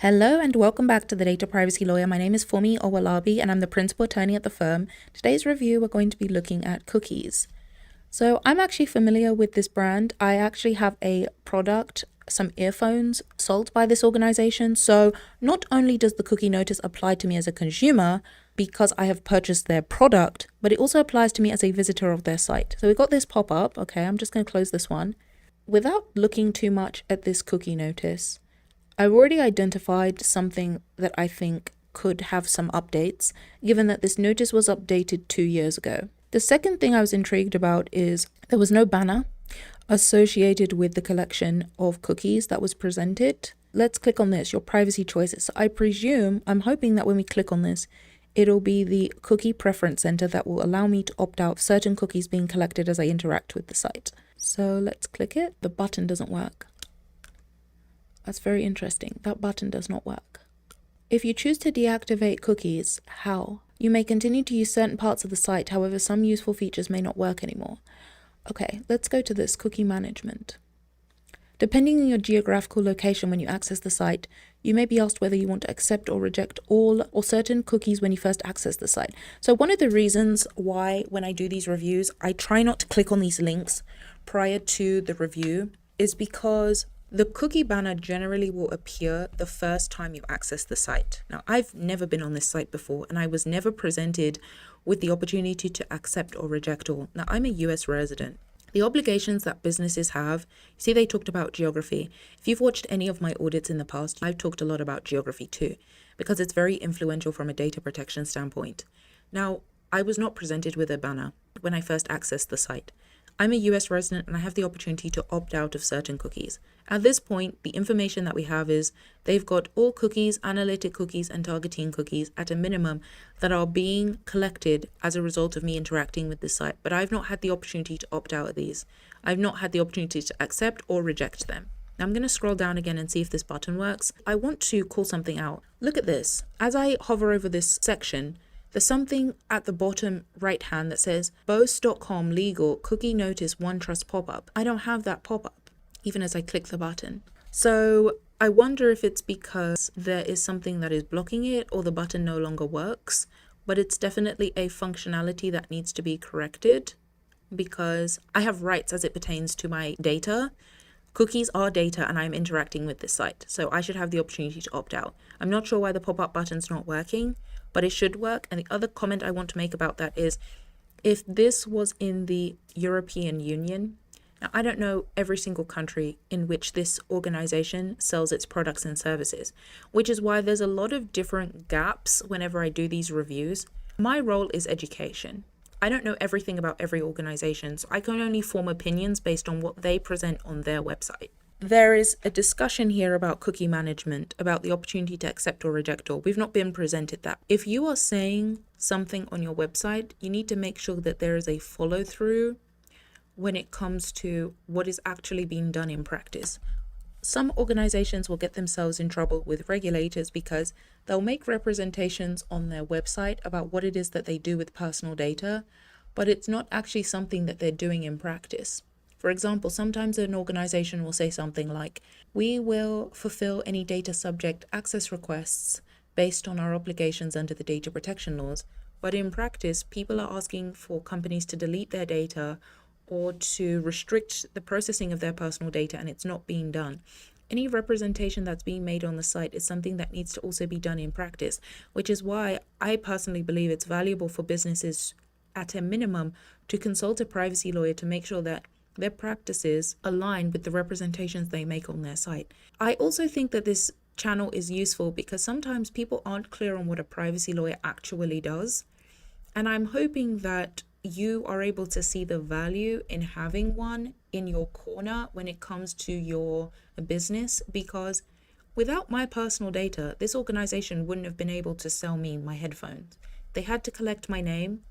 Hello and welcome back to the Data Privacy Lawyer. My name is Funmi Owolabi and I'm the principal attorney at the firm. Today's review, we're going to be looking at cookies. So I'm actually familiar with this brand. I actually have a product, some earphones sold by this organization. So not only does the cookie notice apply to me as a consumer because I have purchased their product, but it also applies to me as a visitor of their site. So we've got this pop-up. Okay, I'm just going to close this one. Without looking too much at this cookie notice, I've already identified something that I think could have some updates, given that this notice was updated 2 years ago. The second thing I was intrigued about is there was no banner associated with the collection of cookies that was presented. Let's click on this, your privacy choices. So I'm hoping that when we click on this, it'll be the cookie preference center that will allow me to opt out certain cookies being collected as I interact with the site. So let's click it. The button doesn't work. That's very interesting. That button does not work. If you choose to deactivate cookies, how? You may continue to use certain parts of the site, however, some useful features may not work anymore. Okay, let's go to this cookie management. Depending on your geographical location when you access the site, you may be asked whether you want to accept or reject all or certain cookies when you first access the site. So one of the reasons why when I do these reviews, I try not to click on these links prior to the review is because the cookie banner generally will appear the first time you access the site. Now, I've never been on this site before, and I was never presented with the opportunity to accept or reject all. Now, I'm a US resident. The obligations that businesses have, see, they talked about geography. If you've watched any of my audits in the past, I've talked a lot about geography too, because it's very influential from a data protection standpoint. Now, I was not presented with a banner when I first accessed the site. I'm a US resident and I have the opportunity to opt out of certain cookies. At this point, the information that we have is they've got all cookies, analytic cookies, and targeting cookies at a minimum that are being collected as a result of me interacting with this site. But I've not had the opportunity to opt out of these. I've not had the opportunity to accept or reject them. Now I'm going to scroll down again and see if this button works. I want to call something out. Look at this. As I hover over this section, there's something at the bottom right hand that says Bose.com legal cookie notice OneTrust pop-up. I don't have that pop-up, even as I click the button. So I wonder if it's because there is something that is blocking it or the button no longer works, but it's definitely a functionality that needs to be corrected because I have rights as it pertains to my data. Cookies are data and I'm interacting with this site, so I should have the opportunity to opt out. I'm not sure why the pop-up button's not working, but it should work. And the other comment I want to make about that is if this was in the European Union, now I don't know every single country in which this organization sells its products and services, which is why there's a lot of different gaps whenever I do these reviews. My role is education. I don't know everything about every organization, so I can only form opinions based on what they present on their website. There is a discussion here about cookie management, about the opportunity to accept or reject all. We've not been presented that. If you are saying something on your website, you need to make sure that there is a follow through when it comes to what is actually being done in practice. Some organizations will get themselves in trouble with regulators because they'll make representations on their website about what it is that they do with personal data, but it's not actually something that they're doing in practice. For example, sometimes an organization will say something like, we will fulfill any data subject access requests based on our obligations under the data protection laws. But in practice, people are asking for companies to delete their data or to restrict the processing of their personal data, and it's not being done. Any representation that's being made on the site is something that needs to also be done in practice, which is why I personally believe it's valuable for businesses at a minimum to consult a privacy lawyer to make sure that their practices align with the representations they make on their site. I also think that this channel is useful because sometimes people aren't clear on what a privacy lawyer actually does. And I'm hoping that you are able to see the value in having one in your corner when it comes to your business, because without my personal data, this organization wouldn't have been able to sell me my headphones. They had to collect my name.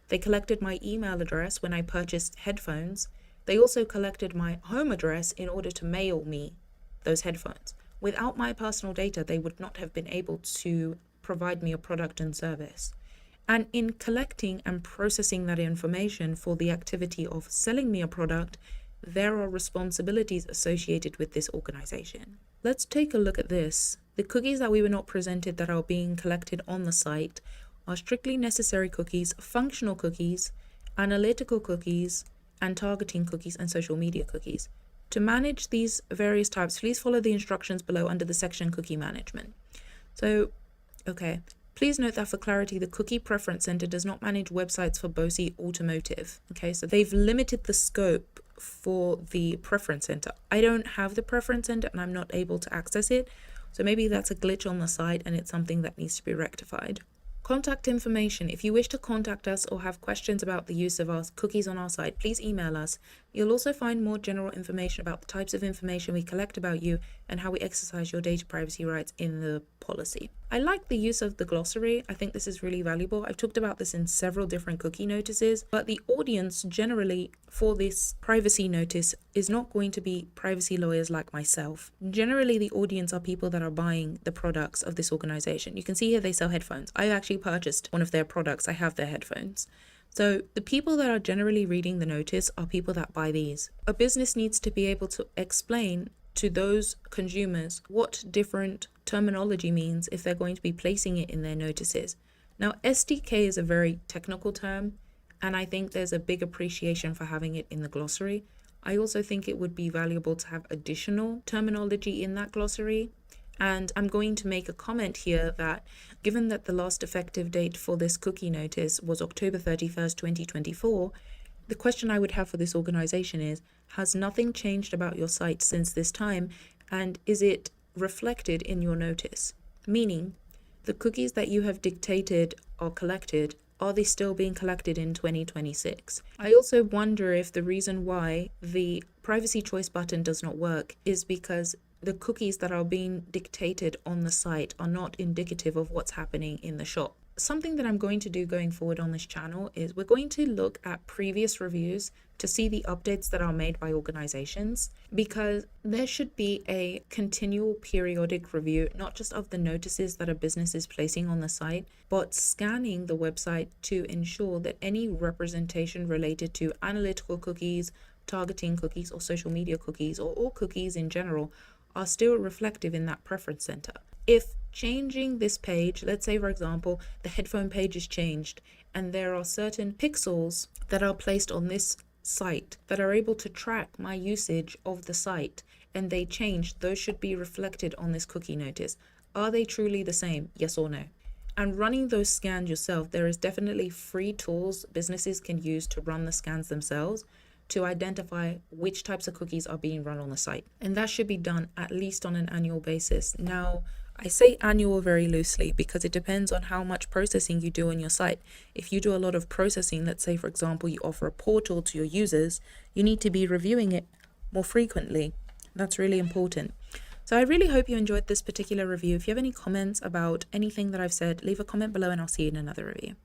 They collected my email address when I purchased headphones. They also collected my home address in order to mail me those headphones. Without my personal data, they would not have been able to provide me a product and service. And in collecting and processing that information for the activity of selling me a product, there are responsibilities associated with this organization. Let's take a look at this. The cookies that we were not presented that are being collected on the site are strictly necessary cookies, functional cookies, analytical cookies, and targeting cookies and social media cookies. To manage these various types, please follow the instructions below under the section Cookie Management. So, okay. Please note that for clarity, the Cookie Preference Center does not manage websites for Bose Automotive. Okay, so they've limited the scope for the Preference Center. I don't have the Preference Center and I'm not able to access it. So maybe that's a glitch on the site and it's something that needs to be rectified. Contact information. If you wish to contact us or have questions about the use of our cookies on our site, please email us. You'll also find more general information about the types of information we collect about you and how we exercise your data privacy rights in the policy. I like the use of the glossary. I think this is really valuable. I've talked about this in several different cookie notices, but the audience generally for this privacy notice is not going to be privacy lawyers like myself. Generally, the audience are people that are buying the products of this organization. You can see here they sell headphones. I actually purchased one of their products. I have their headphones. So the people that are generally reading the notice are people that buy these. A business needs to be able to explain to those consumers what different terminology means if they're going to be placing it in their notices. Now, SDK is a very technical term, and I think there's a big appreciation for having it in the glossary. I also think it would be valuable to have additional terminology in that glossary. And I'm going to make a comment here that given that the last effective date for this cookie notice was October 31st, 2024, the question I would have for this organization is, has nothing changed about your site since this time? And is it reflected in your notice? Meaning, the cookies that you have dictated or collected, are they still being collected in 2026? I also wonder if the reason why the privacy choice button does not work is because the cookies that are being dictated on the site are not indicative of what's happening in the shop. Something that I'm going to do going forward on this channel is we're going to look at previous reviews to see the updates that are made by organizations, because there should be a continual periodic review, not just of the notices that a business is placing on the site, but scanning the website to ensure that any representation related to analytical cookies, targeting cookies, or social media cookies, or all cookies in general, are still reflective in that preference center. If changing this page, let's say for example, the headphone page is changed and there are certain pixels that are placed on this site that are able to track my usage of the site and they change, those should be reflected on this cookie notice. Are they truly the same? Yes or no? And running those scans yourself, there is definitely free tools businesses can use to run the scans themselves to identify which types of cookies are being run on the site. And that should be done at least on an annual basis. Now, I say annual very loosely because it depends on how much processing you do on your site. If you do a lot of processing, let's say, for example, you offer a portal to your users, you need to be reviewing it more frequently. That's really important. So I really hope you enjoyed this particular review. If you have any comments about anything that I've said, leave a comment below and I'll see you in another review.